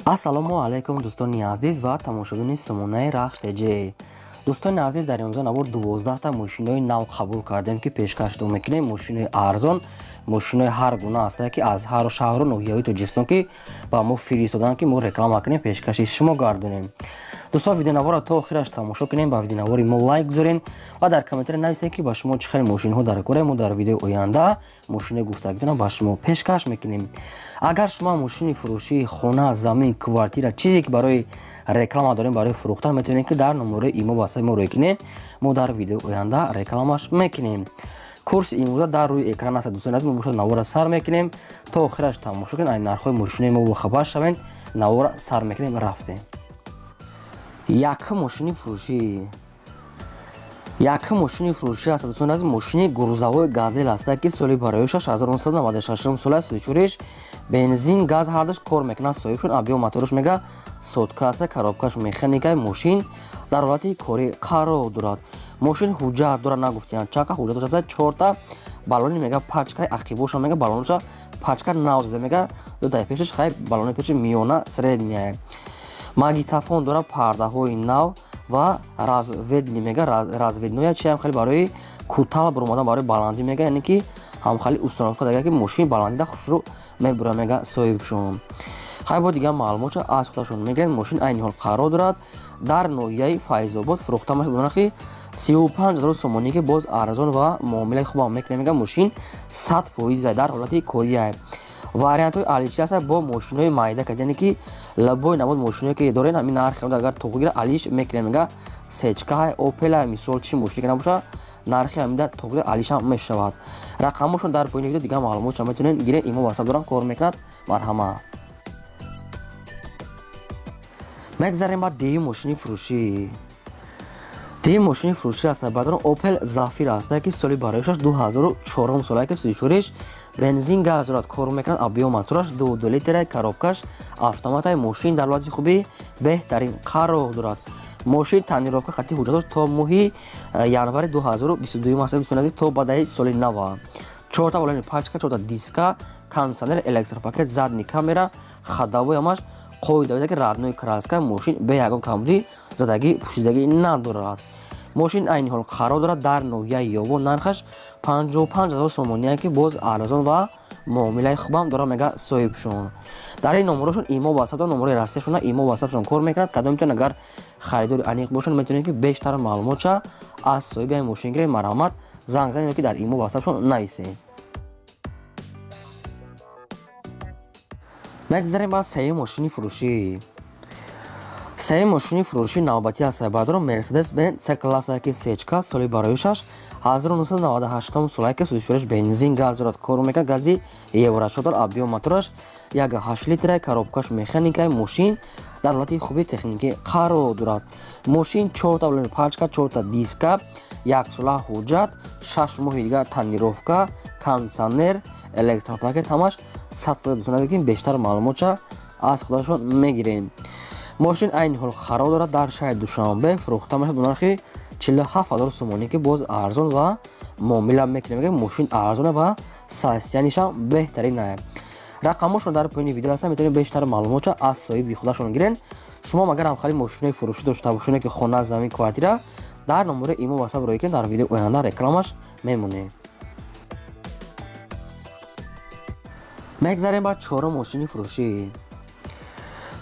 Ассалому алайкум Дустони Азиз ва тамошобини сомонаи РАХШ ТЧ. Дустони Азиз, дар имрӯза навор 12 та мошинҳои нав қабул кардем ки пешкаш мекунем. Мошинҳои арзон, мошинҳои ҳар гуна ҳастанд ки аз ҳар шаҳру ноҳияҳои Тоҷикистон ки ба мо фиристоданд ки мо реклама кунем, пешкаши шумо гардонем. Дӯстон, видеонавора то охираш тамошо кунем, ба видеонавори мо лайк гузорен ва дар комментари нависед ки ба шумо чӣ хеле мошинҳо дар кора. Мо дар видеои оянда мошинҳои гуфтагидона ба шумо пешкаш мекунем. Агар шумо мошини фурӯшии хона, замин, квартира, чизе ки барои реклама дорем, барои фурӯхтан, метавонед ки дар номерои имо ба мо рекунед. Мо дар видеои оянда рекламаш мекунем. Курси имрӯза дар рӯи экран аст. Дӯстон азиз, мо бошад навора сар мекунем. То охираш тамошо кунед, айн нархҳои мошинои мо бохабар шавед. Навора сар мекунем, рафтем. Якум мошини фурӯшӣ. Якум мошини фурӯшӣ аст. Дӯстон азиз, мошини грузовой газел аст ки соли бароишаш 1996 соли сӯйчуриш бензин газ ҳардаш кор мекунад. соҳибшон объем мотораш мега сотка аст. коробкаш механикаи мошин дар ҳолати корӣ қарор дорад. мошин ҳуҷҷат дорад, нагуфтиянд чақа ҳуҷҷаташ аст. 4 та балони мега пачкаи ақибоша мега балониша пачка навзада мега дотай пешаш хай балони пеши миёна средняя. магнитофон дорад, пардаҳои нав ва разведни мега разведноя чи ҳам хеле барои кӯтал буромадан, барои баландӣ мега, яъне ки ҳам хеле установка дага ки мошин баландида хушрӯ мебура мега соҳибшон. хай бо дигар маълумотша аз худашон мегиранд. мошин айни ҳол қарор дорад дар ноҳияи Файзобод. фурӯхта мешавад бо нархи 35,000 сомонӣ ки боз арзон ва муомилаи хубам мекунад. мега мошин 100% дар ҳолати кория. вариантҳои алиши аст бо мошинҳои майда кад, яъне ки лабои намуд мошинҳое ки дорен ҳамин нархи агар тоғи гира алиш мекунем. мега Сечка, Opel, мисол чӣ мошине ки набоша нархи ҳамида тоғи гира алиша мешавад. рақамошон дар поини видео дигар маълумотша метавонед гиред. имо васаб доран кор мекунад. марҳамат. мегзарем ба деюм мошини фурӯшӣ. деюм мошини фурӯшӣ аст. бадон Opel Zafira аст ки соли бароишаш 2004 сола ки сӯйчуриш бензин газ дорад, кор мекунад. объем мотораш 2 литра, коробкаш автоматаи мошин дар ҳолати хуби беҳтарин қарор дорад. мошин танировка хати ҳуҷҷатош то моҳи январи 2022 аст. дӯстон азиз, то баъдаи соли нав. 4 та балони пачка, 4 та диска, кондитсионер, электропакет, задни камера, ходовой ҳамаш қоида ки раднои краска. мошин бе ягон камбудӣ задагӣ пӯшидагӣ надорад. мошин айни ҳол қарор дорад дар ноҳияи Ёвон. нархаш 55,000 сомония ки боз арзон ва муомилаи хубам дорад мега соҳибшон. дар ин номерошон имо васаб дорад, номерои растияшона имо васабшон кор мекунад. кадомчун агар харидори аниқ бошанд, метавонед ки бештар маълумотша аз соҳиби ин мошин гиред. марҳамат, занг занед ки дар имо васабшон нависед. мегзарем ба сеюм мошини фурӯшӣ. сеюм мошини фурӯшӣ навбатӣ аст. бадон Mercedes-Benz C-класса ки Сечка соли бароишаш 1998 сола ки сӯйчуриш бензин газ дорад, кор мекунад. гази еврашодар, объем мотораш 1.8 литра, коробкаш механикаи мошин дар ҳолати хуби техникӣ қарор дорад. мошин 4 та балони пачка, 4 та диска, 1 сола ҳуҷҷат, 6 моҳи дигар танировка, кондитсионер, электропакет ҳамаш 100%. дӯстон азиз, ки бештар маълумотша аз худашон мегирем. мошин айни ҳол қарор дорад дар шаҳри Душанбе. фурӯхта мешавад бо нархи 47,000 сомонӣ ки боз арзон ва муомила мекунем. мошин арзона ва состоянишам беҳтарин аст. рақамошон дар поини видео ҳастанд. метавонед бештар маълумотша аз соҳиби худашон гирен. шумо агар ҳам хали мошинҳои фурӯшӣ дошта бошед ки хона, замин, квартира, дар номери имо васаб роӣ кунед. дар видеои оянда рекламаш мемонед. мегзарем ба чорум мошини фурӯшӣ.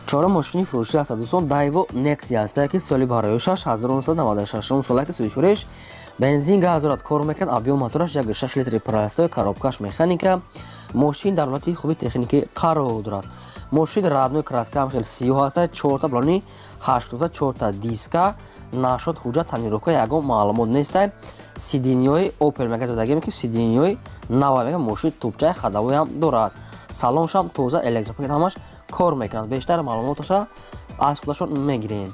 чорум мошини фурӯшӣ аст. дӯстон, Daewoo Nexia аст ки соли бароишаш 1996 сола ки сӯйчуриш бензин газ дорад, кор мекунад. объем мотораш 1.6 литри простой, коробкаш механика. мошин дар ҳолати хуби техникӣ қарор дорад. мошин раднои краска ҳам хел сиёҳ аст. 4 та балони 8 4 та диска, нашод ҳуҷҷат, танировка ягон маълумот нест. сиденьёи Opel мега задагӣ ки сиденьёи нав мега. мошин тӯбчаи ходовой ҳам дорад. салоншам тоза, электропакет ҳамаш кор мекунад. бештар маълумоташа аз худашон мегирем.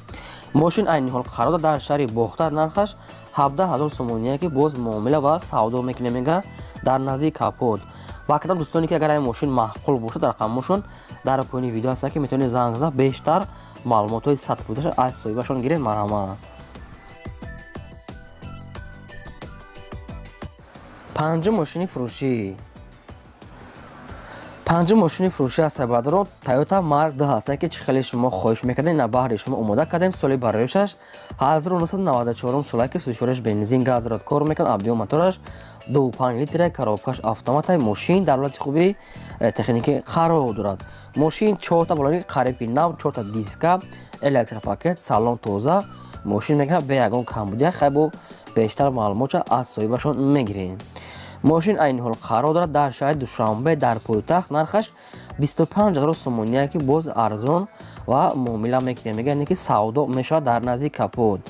мошин айни ҳол қарор дорад дар шаҳри Бохтар. нархаш 17,000 сомония ки боз муомила ва савдо мекунем мега дар назди капот. ва кадом дӯстоне ки агар ин мошин маъқул бошад, рақамошон дар поини видео аст ки метавонед занг зада бештар маълумотҳои 100% аз соҳибашон гиред. марҳамат. панҷум мошини фурӯшӣ. панҷум мошини фурӯшӣ аст бадарон Toyota Mark II ҳаст ки чӣ хеле шумо хоҳиш мекардед ина баҳри шумо омода кардем соли барои 6 1994 сола ки 34 бензин газ дорад кор мекунад объем мотораш 2.5 литр коробкаш автоматай мошин дар ҳолати хуби техникӣ қарор дорад мошин 4 та балони қариб нав 4 та диска электропакет салон тоза мошин мегӯяд бе ягон камбудия хай бо бештар маълумота аз соҳибашон мегирем мошин айни ҳол қарор дорад дар шаҳри Душанбе дар пойтахт нархаш 25000 сомония ки боз арзон ва муомила мекунем мегӯяд ки савдо мешавад дар назди капот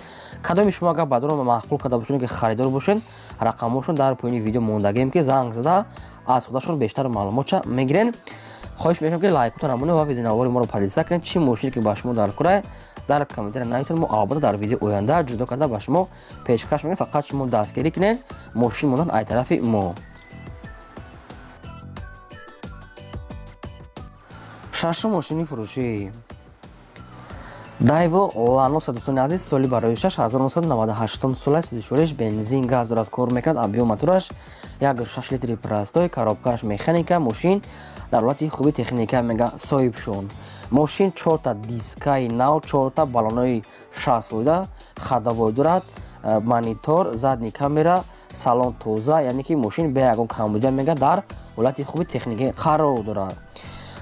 кадоми шумо агар бадарон маҳқул карда бошед ки харидор бошед рақамошон дар поини видео мондагем ки занг зада аз худашон бештар маълумота мегирен хоҳиш мекунам ки лайкотон намонед ва видеонавори моро подписа кунед чӣ мошине ки ба шумо дар курай дар комментария нависед мо албатта дар видео оянда ҷудо карда ба шумо пешкаш мекунем фақат шумо дастгирӣ кунед мошин мондан ай тарафи мо шашум мошини фурӯшӣ Daewoo Lanos Дустони Азиз соли барои 6 1998 сола 34 бензин газ дорад кор мекунад объем мотораш 1.6 литри простой коробкаш механика мошин дар ҳолати хуби техника мега соҳибшон мошин 4 та дискаи нав 4 та баллонои 60 фоида хадовой дорад монитор задни камера салон тоза яъне ки мошин бе ягон камбудия мега дар ҳолати хуби техника қарор дорад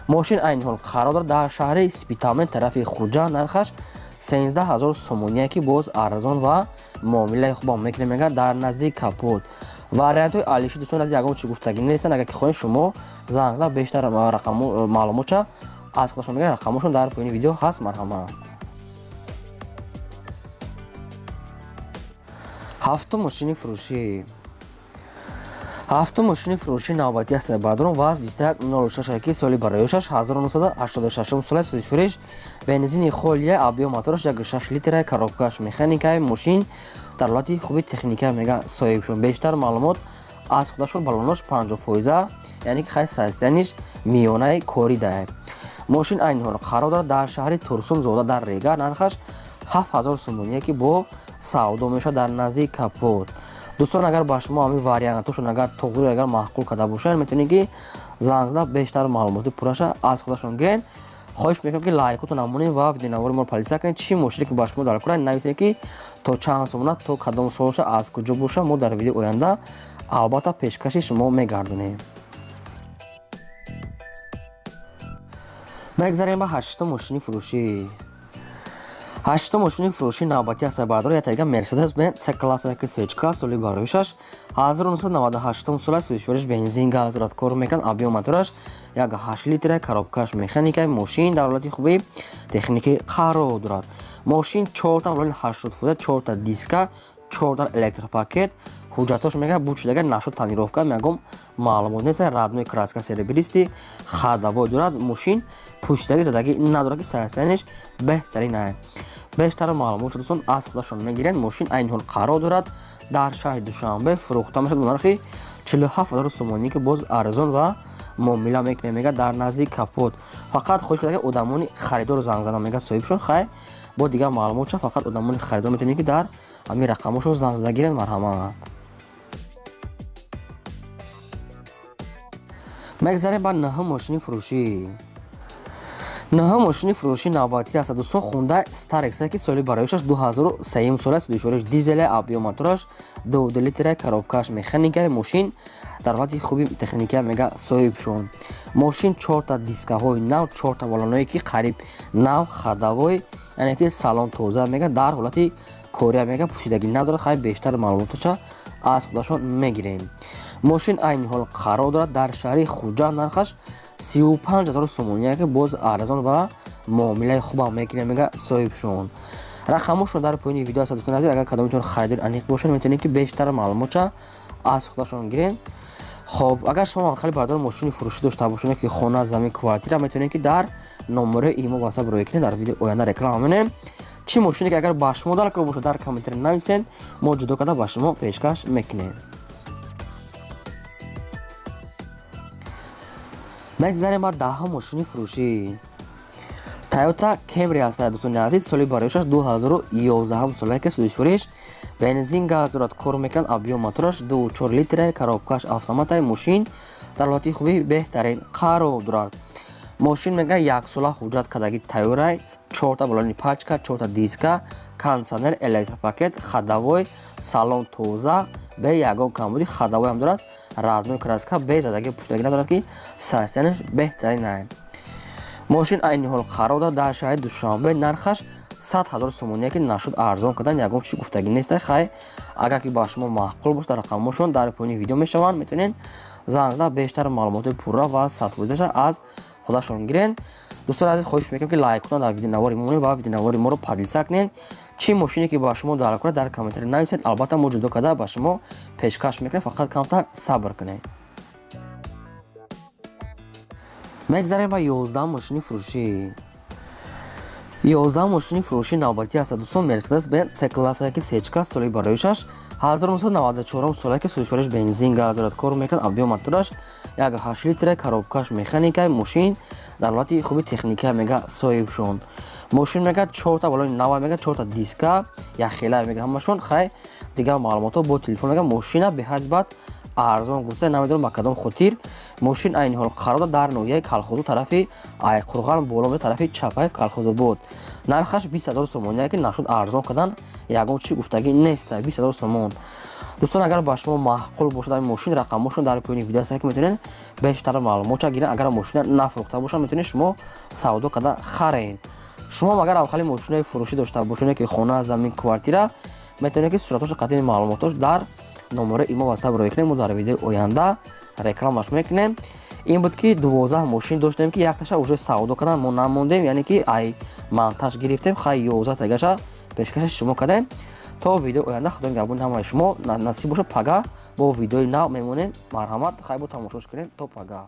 мошин айни ҳол қарор дорад дар шаҳри Спитамен тарафи Хучанд нархаш 13000 сомония ки боз арзон ва муомилаи хуб мекунем мега дар назди капот вариантҳои алиши дӯстони азиз ягон чӣ гуфтагӣ нестанд агар ки хоҳед шумо занг зада бештар маълумота аз худашон мегиред рақамошон дар поини видео ҳаст марҳамат ҳафтум мошини фурӯшӣ ҳафтум мошини фурӯшӣ навбатӣ аст бадарон ваз 2106 соли барои 6 1986 сола 34 бензини холия объем мотораш 1.6 литр коробкаш механикаи мошин дар ҳолати хуби техника мега соҳибшон бештар маълумот аз худашон баллонош 50% яъне ки хай сайстаниш миёнаи кори даҳед мошин айни ҳол қарор дорад дар шаҳри Турсун зода дар Рега нархаш 7000 сомония ки бо савдо мешавад дар назди капот дӯстон агар ба шумо ҳамин вариантошон агар тоғри агар маҳқул карда бошад метавонед ки занг зада бештар маълумоти пурраша аз худашон гирен хоҳиш мекунам ки лайкотон намонед ва видеонавори моро подписа кунед чӣ мошине ки ба шумо дар курай нависед ки то чанд сомона то кадом солша аз куҷо боша мо дар видео оянда албатта пешкаши шумо мегардонем мегзарем ба ҳаштум мошини фурӯшӣ ҳаштум мошини фурӯшӣ навбатӣ аст баъдро ятаига Mercedes-Benz C-класса ки Сечка соли барои 6 1998 сола 34 бензин газ дорад кор мекунад объем мотораш 1.8 литр коробкаш механикаи мошин дар ҳолати хуби техникӣ қарор дорад мошин 4 та баллони 80 фоида 4 та диска 4 та электропакет ҳуҷҷатош мега буд шудага нашуд танировка ягон маълумот нест радной краска серебристи хадовой дорад мошин пӯшидаги задаги надорад ки сайстаниш беҳтарин аст бештар маълумотро дӯстон аз худашон мегиранд мошин айни ҳол қарор дорад дар шаҳри Душанбе фурӯхта мешавад бо нархи 47000 сомонӣ ки боз арзон ва муомила мекунем мега дар назди капот фақат хоҳиш карда ки одамони харидор занг зада мега соҳибшон хай бо дигар маълумотша фақат одамони харидор метавонед ки дар ҳамин рақамошо занг зада гиранд марҳамат мегзарем ба наҳум мошини фурӯшӣ наҳум мошини фурӯшӣ навбатӣ аст дӯстон Hyundai Starex ки соли барои 6 2003 сола 34 дизеле объем мотораш 2 литр коробкаш механикаи мошин дар ҳолати хуби техника мега соҳибшон мошин 4 та дискаҳои нав 4 та баллоное ки қариб нав хадовой яъне ки салон тоза мега дар ҳолати кория мега пӯшидаги надорад хай бештар маълумоташа аз худашон мегирем мошин айни ҳол қарор дорад дар шаҳри Хучанд нархаш 35000 сомония ки боз арзон ва муомилаи хубам мекунем мега соҳибшон рақамошон дар поини видео аст дӯстон азиз агар кадомитон харидори аниқ бошад метавонед ки бештар маълумота аз худашон гирен хоб агар шумо хеле бардор мошини фурӯшӣ дошта бошед ки хона замин квартира метавонед ки дар номерои имо васаб рӯй кунед дар видео оянда реклама менем чӣ мошине ки агар ба шумо дар кор бошад дар комментария нависед мо ҷудо карда ба шумо пешкаш мекунем мегзарем ба даҳум мошини фурӯшӣ Toyota Camry аст дӯстони азиз, соли барояш 2011 солае ки судишвориш, бензин газ дорад, кор мекунад, объем мотораш 2.4 литр, коробкаш автоматаи Мошин дар ҳолати хуби беҳтарин қарор дорад. Мошин мега 1 сола ҳуҷҷат кардаги тайёрай, 4 та балони пачка, 4 та диска, кондиционер, электропакет, хадавой, салон тоза, бе ягон камбуди хадавой ҳам дорад, радной краска, бе задаги пуштаги надорад ки состоянияш беҳтарин аст. Мошин айни ҳол қарор дорад дар шаҳри Душанбе, нархаш 100 000 сомония ки нашуд арзон кардан, ягон чизи гуфтагӣ нест. Хай агар ки ба шумо маъқул бошад, рақамҳошон дар поини видео мешаванд, метавонед занг зада бештар маълумоти пурра ва сатҳоидаша аз худашон гирен. дӯстони азиз, хоҳиш мекунам ки лайк кунед, дар видеонавори монед ва видеонавори моро падлиса кунед. Чӣ мошине ки ба шумо далал кунад дар комментари нависед, албатта мо ҷудо карда ба шумо пешкаш мекунем, фақат камтар сабр кунед. мегзарем ба 11 мошини фурӯшӣ. 11 мошини фурӯшӣ навбатӣ аст дӯстон. Мерседес Benz C класса ки Сечка, соли барояш 1994 солае ки судишвориш, бензин газ дорад, кор мекунад, объем мотораш 1.8 литр, коробкаш механикаи Мошин дар ҳолати хуби техника мега соҳибшон. Мошин мега 4 та балони нава, мега 4 та диска, яхела мега ҳамашон. Хай дигар маълумото бо телефон мега мошина беҳаҷбат арзон гуфта, намедонам ба кадом хотир. Мошин айни ҳол қарор дар ноҳияи Калхозу тарафи Айқурған, боло тарафи Чапаев Калхозобод. Нархаш 20 000 сомония ки нашуд арзон кардан, ягон чиз гуфтагӣ нест. 20 000 сомон. дӯстон, агар ба шумо маъқул бошад дар мошин, рақамҳошон дар поини видео аст ки метавонед бештар маълумота гирен. Агар мошина нафурӯхта бошад, метавонед шумо савдо карда харед. шумо агар авхали мошинаи фурӯшӣ дошта бошед ки хона, замин, квартира, метавонед ки суратош қадими маълумотош дар номери имо васаб рой кунем. мо дар видеои оянда рекламаш мекунем. ин буд ки 12 мошин доштем ки якташа уже савдо кардан мо намондем, яъне ки ай монтаж гирифтем. Хай 11 тагаша пешкаши шумо кардем. то видеои оянда худо нигҳбон ҳамаи шумо. насиб бошад пага бо видеои нав мемонем. марҳамат, хай бо тамошош кунем. то пага.